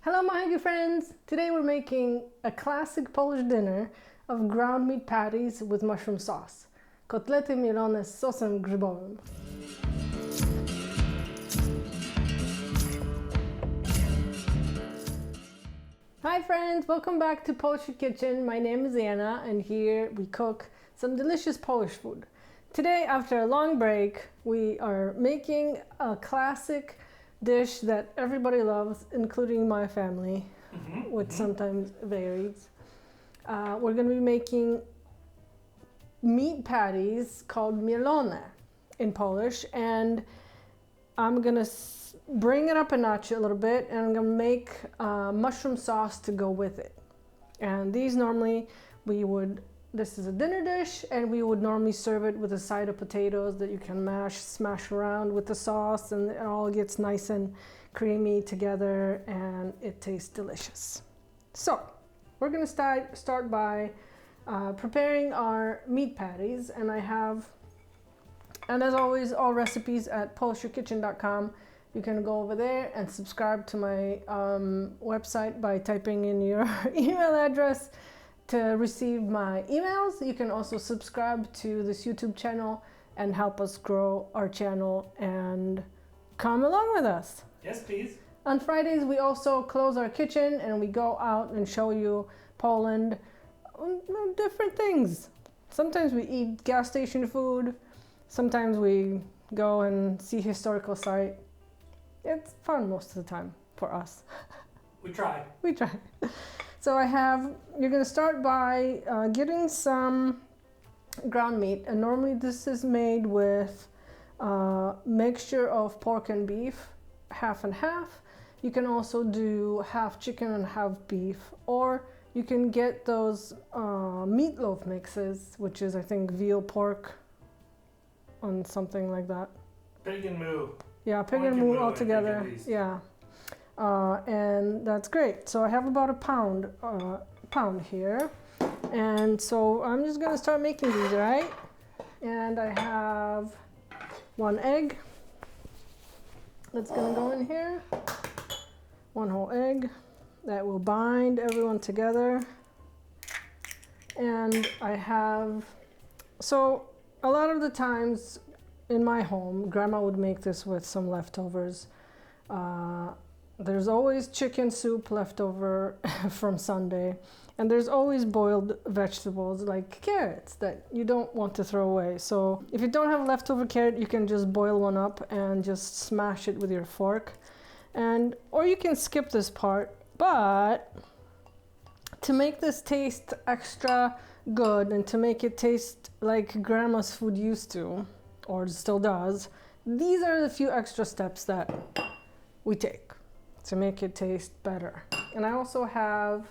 Hello my hungry friends! Today we're making a classic Polish dinner of ground meat patties with mushroom sauce. Kotlety mielone z sosem grzybowym. Hi friends! Welcome back to Polish Kitchen. My name is Anna and here we cook some delicious Polish food. Today, after a long break, we are making a classic dish that everybody loves, including my family, which sometimes varies. We're going to be making meat patties called mielone in Polish, and I'm going to bring it up a notch a little bit, and I'm going to make mushroom sauce to go with it. And these normally this is a dinner dish, and we would normally serve it with a side of potatoes that you can smash around with the sauce, and it all gets nice and creamy together and it tastes delicious. So we're going to start by preparing our meat patties, and as always, all recipes at polishyourkitchen.com. You can go over there and subscribe to my website by typing in your email address to receive my emails. You can also subscribe to this YouTube channel and help us grow our channel and come along with us. Yes, please. On Fridays, we also close our kitchen and we go out and show you Poland, different things. Sometimes we eat gas station food. Sometimes we go and see historical site. It's fun most of the time for us. We try. We try. So you're going to start by getting some ground meat, and normally this is made with a mixture of pork and beef, half and half. You can also do half chicken and half beef, or you can get those meatloaf mixes, which is I think veal pork on something like that. Pig and moo. Yeah, pig and moo all together. Yeah. And that's great. So I have about a pound here, and so I'm just gonna start making these, right? And I have 1 egg that's gonna go in here, 1 whole egg that will bind everyone together. And so a lot of the times in my home, Grandma would make this with some leftovers. There's always chicken soup left over from Sunday, and there's always boiled vegetables like carrots that you don't want to throw away. So if you don't have leftover carrot, you can just boil one up and just smash it with your fork, or you can skip this part. But to make this taste extra good and to make it taste like Grandma's food used to, or still does, these are the few extra steps that we take to make it taste better. And I also have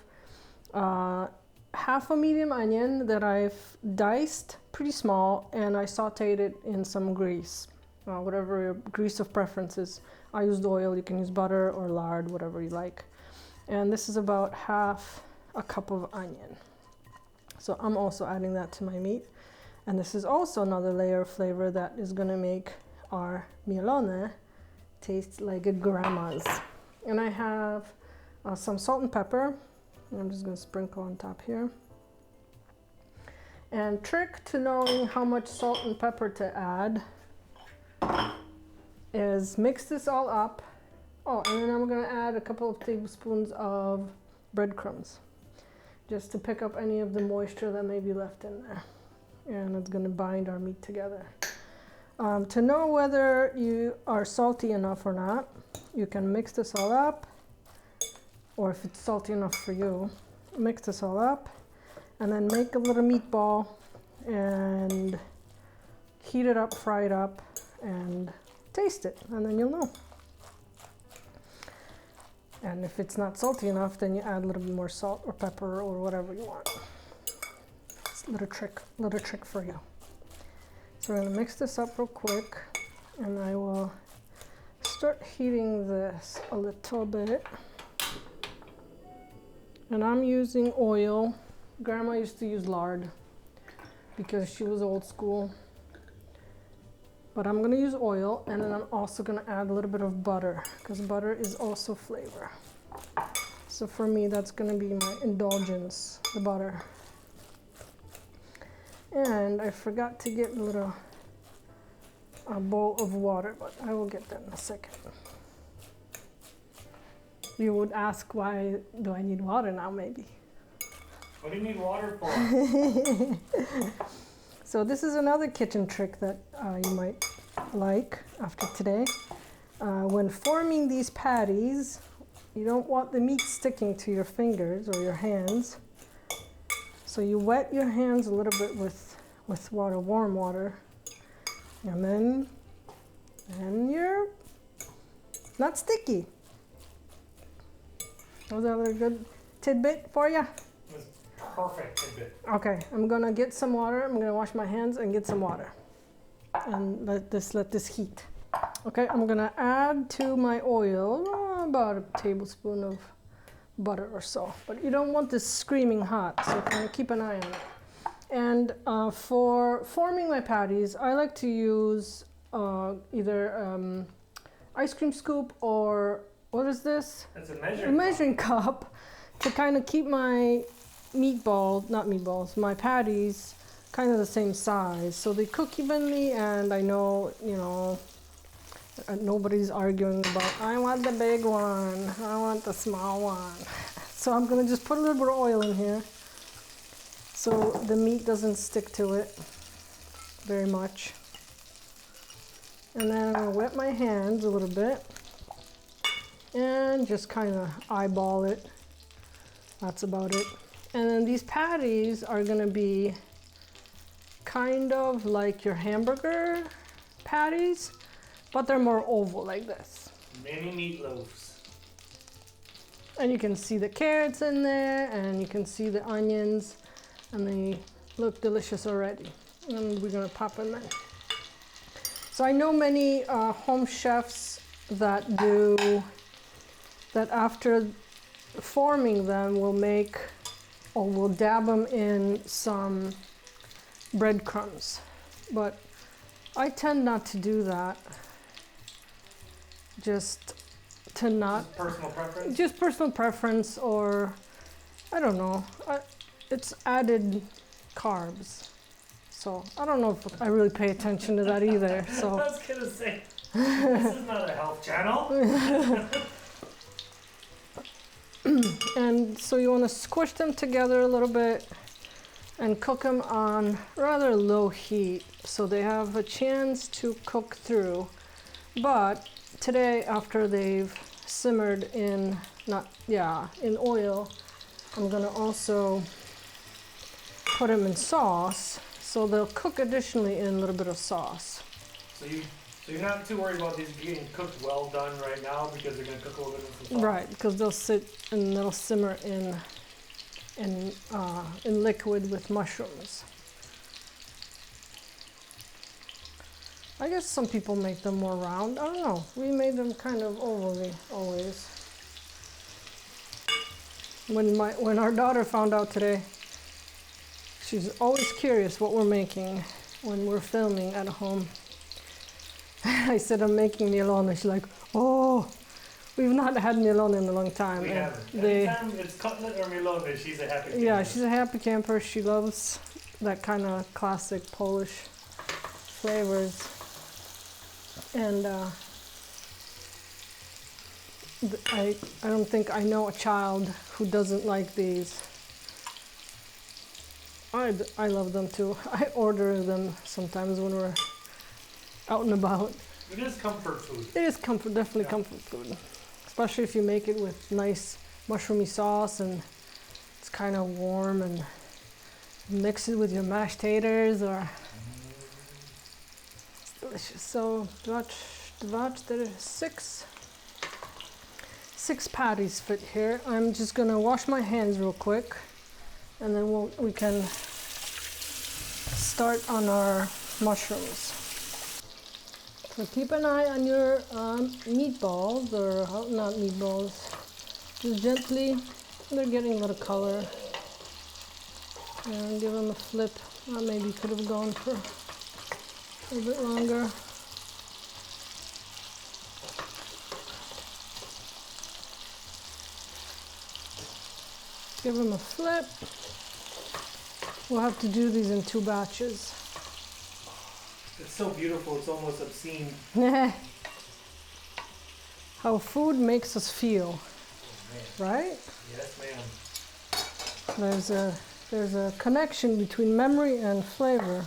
half a medium onion that I've diced pretty small, and I sauteed it in some grease, whatever your grease of preference is. I used oil, you can use butter or lard, whatever you like. And this is about half a cup of onion. So I'm also adding that to my meat. And this is also another layer of flavor that is gonna make our mielone taste like a grandma's. And I have some salt and pepper. I'm just gonna sprinkle on top here. And trick to knowing how much salt and pepper to add is mix this all up. Oh, and then I'm gonna add a couple of tablespoons of breadcrumbs, just to pick up any of the moisture that may be left in there. And it's gonna bind our meat together. To know whether you are salty enough or not, you can mix this all up, or if it's salty enough for you, mix this all up, and then make a little meatball and heat it up, fry it up, and taste it, and then you'll know. And if it's not salty enough, then you add a little bit more salt or pepper or whatever you want. It's a little trick for you. So we're gonna mix this up real quick, and I will start heating this a little bit. And I'm using oil. Grandma used to use lard because she was old school. But I'm gonna use oil, and then I'm also gonna add a little bit of butter because butter is also flavor. So for me, that's gonna be my indulgence, the butter. And I forgot to get a bowl of water, but I will get that in a second. You would ask, why do I need water now, maybe? What do you need water for? So this is another kitchen trick that you might like after today. When forming these patties, you don't want the meat sticking to your fingers or your hands. So you wet your hands a little bit with water, warm water, and then you're not sticky. Was that a good tidbit for you? It was perfect tidbit. Okay, I'm gonna get some water. I'm gonna wash my hands and get some water, and let this heat. Okay, I'm gonna add to my oil about a tablespoon of butter or so, but you don't want this screaming hot, so kind of keep an eye on it. And for forming my patties, I like to use either ice cream scoop or what is this? It's a measuring cup to kind of keep my my patties kind of the same size, so they cook evenly, and I know, nobody's arguing about, I want the big one, I want the small one. So I'm gonna just put a little bit of oil in here so the meat doesn't stick to it very much. And then I'm gonna wet my hands a little bit and just kind of eyeball it. That's about it. And then these patties are gonna be kind of like your hamburger patties, but they're more oval like this. Mini meatloaves. And you can see the carrots in there, and you can see the onions, and they look delicious already. And we're gonna pop in there. So I know many home chefs that after forming them will make, or will dab them in some breadcrumbs, but I tend not to do that. Just Personal preference? Just personal preference, or I don't know. It's added carbs, so I don't know if I really pay attention to that either. So I was gonna say, this is not a health channel. And so you want to squish them together a little bit and cook them on rather low heat so they have a chance to cook through. But today, after they've simmered in oil, I'm gonna also put them in sauce, so they'll cook additionally in a little bit of sauce. So you're not too worried about these getting cooked well done right now, because they're gonna cook a little bit in some sauce. Right, because they'll sit and they'll simmer in liquid with mushrooms. I guess some people make them more round. I don't know. We made them kind of ovally always. When our daughter found out today, she's always curious what we're making when we're filming at home. I said I'm making mielone. She's like, oh, we've not had mielone in a long time. We haven't. Anytime it's cutlet or mielone, she's a happy camper. Yeah, she's a happy camper. She loves that kind of classic Polish flavors. And I don't think I know a child who doesn't like these. I love them too. I order them sometimes when we're out and about. It is comfort food. It is definitely comfort food. Especially if you make it with nice mushroomy sauce and it's kind of warm, and mix it with your mashed taters, or it's delicious. So there are six patties fit here. I'm just gonna wash my hands real quick, and then we can start on our mushrooms. So keep an eye on your meatballs, or not meatballs, just gently. They're getting a little color. And give them a flip. Maybe could have gone for a little bit longer. give them a flip. We'll have to do these in 2 batches. It's so beautiful, it's almost obscene. How food makes us feel, right? Yes, ma'am. There's a connection between memory and flavor,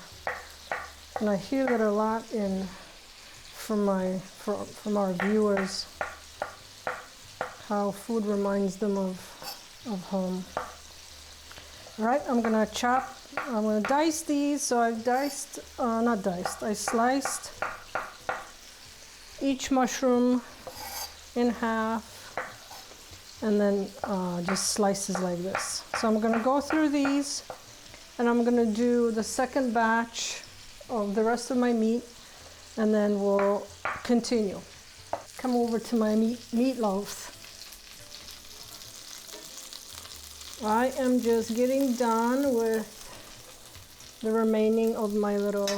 and I hear that a lot from our viewers, how food reminds them of home. All right, I'm gonna dice these. So I've I sliced each mushroom in half, and then just slices like this. So I'm gonna go through these, and I'm gonna do the second batch of the rest of my meat, and then we'll continue. Come over to my meatloaf. I am just getting done with the remaining of my little,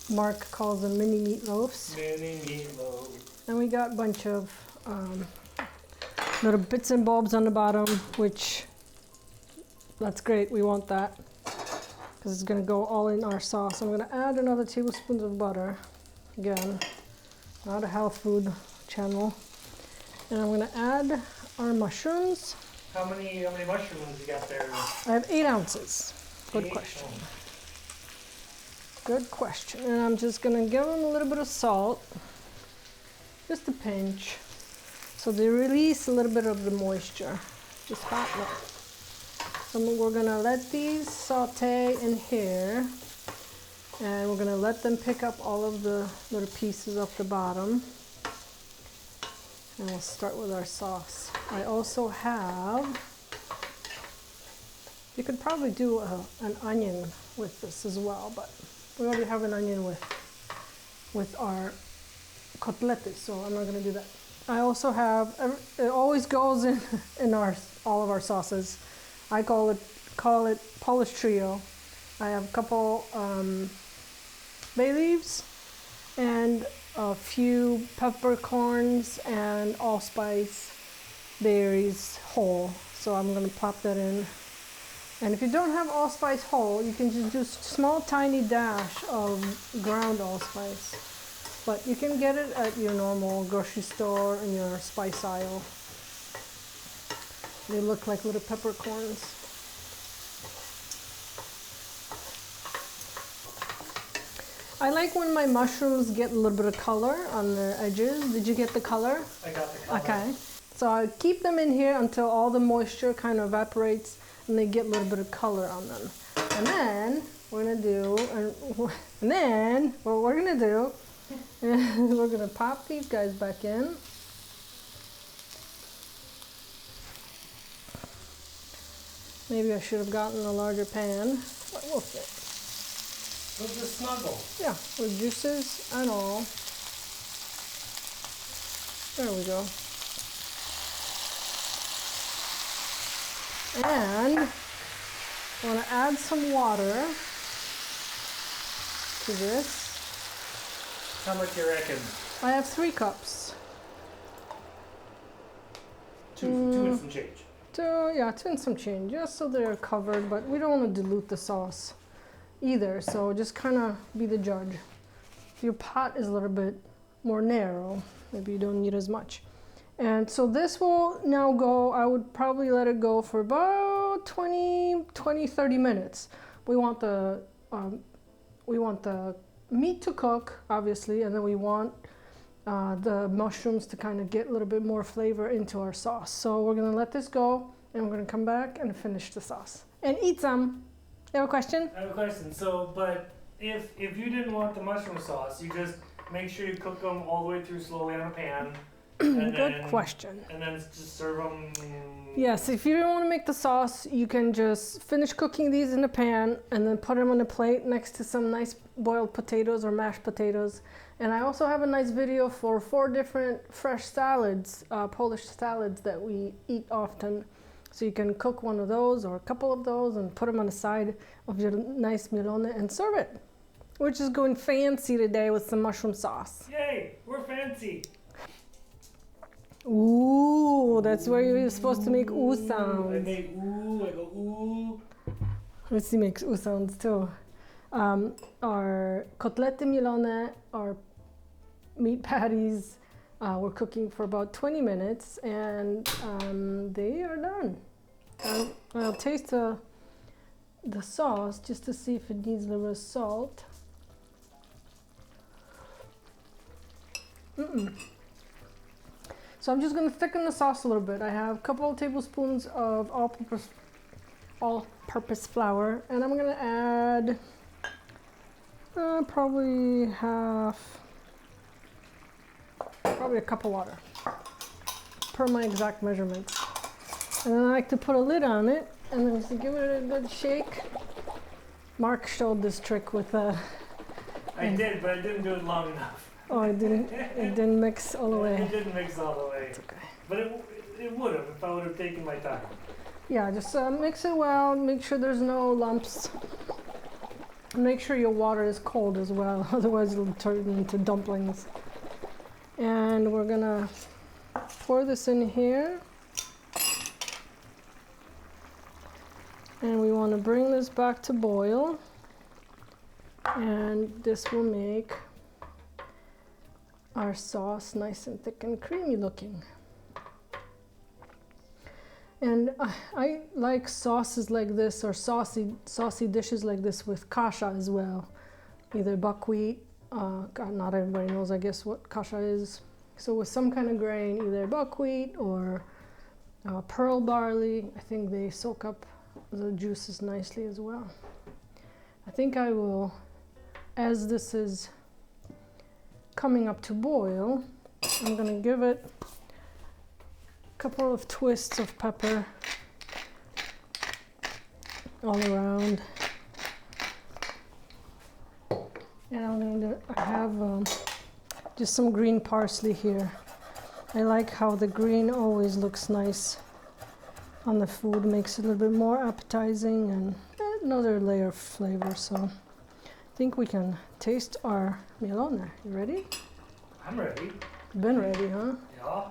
Mark calls them mini meatloafs. Mini meatloaf. And we got a bunch of little bits and bobs on the bottom, which, that's great, we want that. Because it's gonna go all in our sauce. I'm gonna add another tablespoon of butter. Again, not a health food channel. And I'm gonna add our mushrooms. How many mushrooms you got there? I have 8 ounces. Good question. Good question. And I'm just gonna give them a little bit of salt, just a pinch, so they release a little bit of the moisture. Just hot enough. So we're gonna let these saute in here, and we're gonna let them pick up all of the little pieces off the bottom. And we'll start with our sauce. I also have, you could probably do an onion with this as well, but we already have an onion with our kotletes, so I'm not gonna do that. I also have, it always goes in all of our sauces. I call it Polish trio. I have a couple bay leaves and a few peppercorns and allspice berries whole. So I'm gonna pop that in. And if you don't have allspice whole, you can just do small tiny dash of ground allspice. But you can get it at your normal grocery store in your spice aisle. They look like little peppercorns. I like when my mushrooms get a little bit of color on the edges. Did you get the color? I got the color. Okay. So I keep them in here until all the moisture kind of evaporates and they get a little bit of color on them. And then we're gonna do, we're gonna pop these guys back in. Maybe I should have gotten a larger pan, but we'll fit. We'll just snuggle. Yeah, with juices and all. There we go. And I want to add some water to this. How much you reckon? I have 3 cups. Two and some change. 2 and some change, just so they're covered, but we don't want to dilute the sauce either, so just kind of be the judge. If your pot is a little bit more narrow, maybe you don't need as much. And so this will now go, I would probably let it go for about 30 minutes. We want the meat to cook, obviously, and then we want the mushrooms to kind of get a little bit more flavor into our sauce. So we're gonna let this go, and we're gonna come back and finish the sauce and eat some. You have a question? I have a question. So, but if you didn't want the mushroom sauce, you just make sure you cook them all the way through slowly on a pan. Good question. And then just serve them. Yes, if you don't want to make the sauce, you can just finish cooking these in a pan and then put them on a plate next to some nice boiled potatoes or mashed potatoes. And I also have a nice video for 4 different fresh salads, Polish salads that we eat often. So you can cook one of those or a couple of those and put them on the side of your nice mielone and serve it. We're just going fancy today with some mushroom sauce. Yay, we're fancy. Ooh, that's where you're supposed to make ooh I sounds. make ooh, I go ooh. Lucy makes ooh sounds too. Our kotlety mielone, our meat patties, we're cooking for about 20 minutes and they are done. I'll taste the sauce just to see if it needs a little bit of salt. So I'm just going to thicken the sauce a little bit. I have a couple of tablespoons of all-purpose flour, and I'm going to add probably a cup of water per my exact measurements. And then I like to put a lid on it and then just give it a good shake. Mark showed this trick with I did, but I didn't do it long enough. Oh, it didn't mix all the way. It didn't mix all the way. It's okay. But it would have if I would have taken my time. Yeah, just mix it well, make sure there's no lumps. Make sure your water is cold as well, otherwise it'll turn into dumplings. And we're gonna pour this in here. And we want to bring this back to boil. And this will make our sauce nice and thick and creamy looking. And I like sauces like this, or saucy dishes like this with kasha as well. Either buckwheat, God, not everybody knows, I guess, what kasha is. So with some kind of grain, either buckwheat or pearl barley, I think they soak up the juices nicely as well. I think I will, as this is coming up to boil, I'm gonna give it a couple of twists of pepper all around. And I have just some green parsley here. I like how the green always looks nice on the food, makes it a little bit more appetizing and another layer of flavor. So I think we can taste our mielone. You ready? I'm ready. Been ready, huh? Yeah.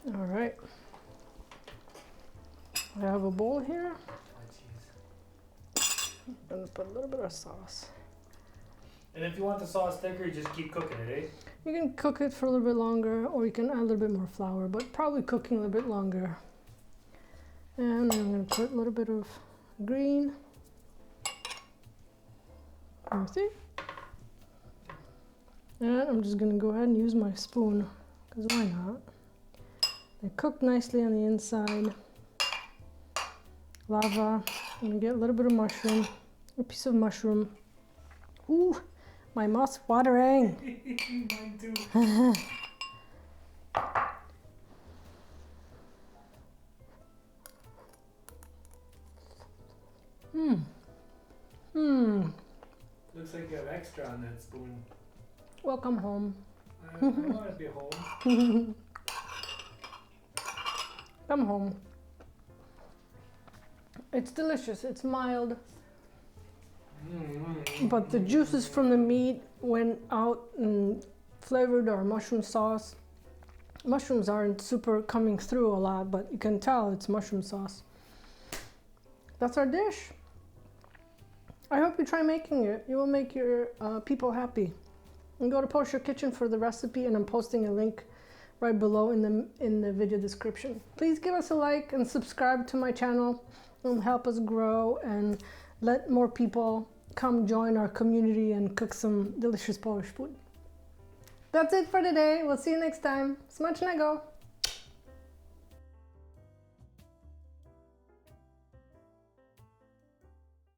All right. I have a bowl here. I'm gonna put a little bit of sauce. And if you want the sauce thicker, you just keep cooking it, eh? You can cook it for a little bit longer, or you can add a little bit more flour, but probably cooking a little bit longer. And I'm gonna put a little bit of green. You see? And I'm just gonna go ahead and use my spoon, because why not? They cook nicely on the inside. Lava. I'm gonna get a little bit of mushroom, a piece of mushroom. Ooh, my mouth's watering. Mine too. Looks like you have extra on that spoon. Welcome home. I want to be home. Come home. It's delicious. It's mild. But the juices from the meat went out and flavored our mushroom sauce. Mushrooms aren't super coming through a lot, but you can tell it's mushroom sauce. That's our dish. I hope you try making it. You will make your people happy. And go to Post Your Kitchen for the recipe, and I'm posting a link right below in the video description. Please give us a like and subscribe to my channel and help us grow and let more people come join our community and cook some delicious Polish food. That's it for today. We'll see you next time. Smacznego!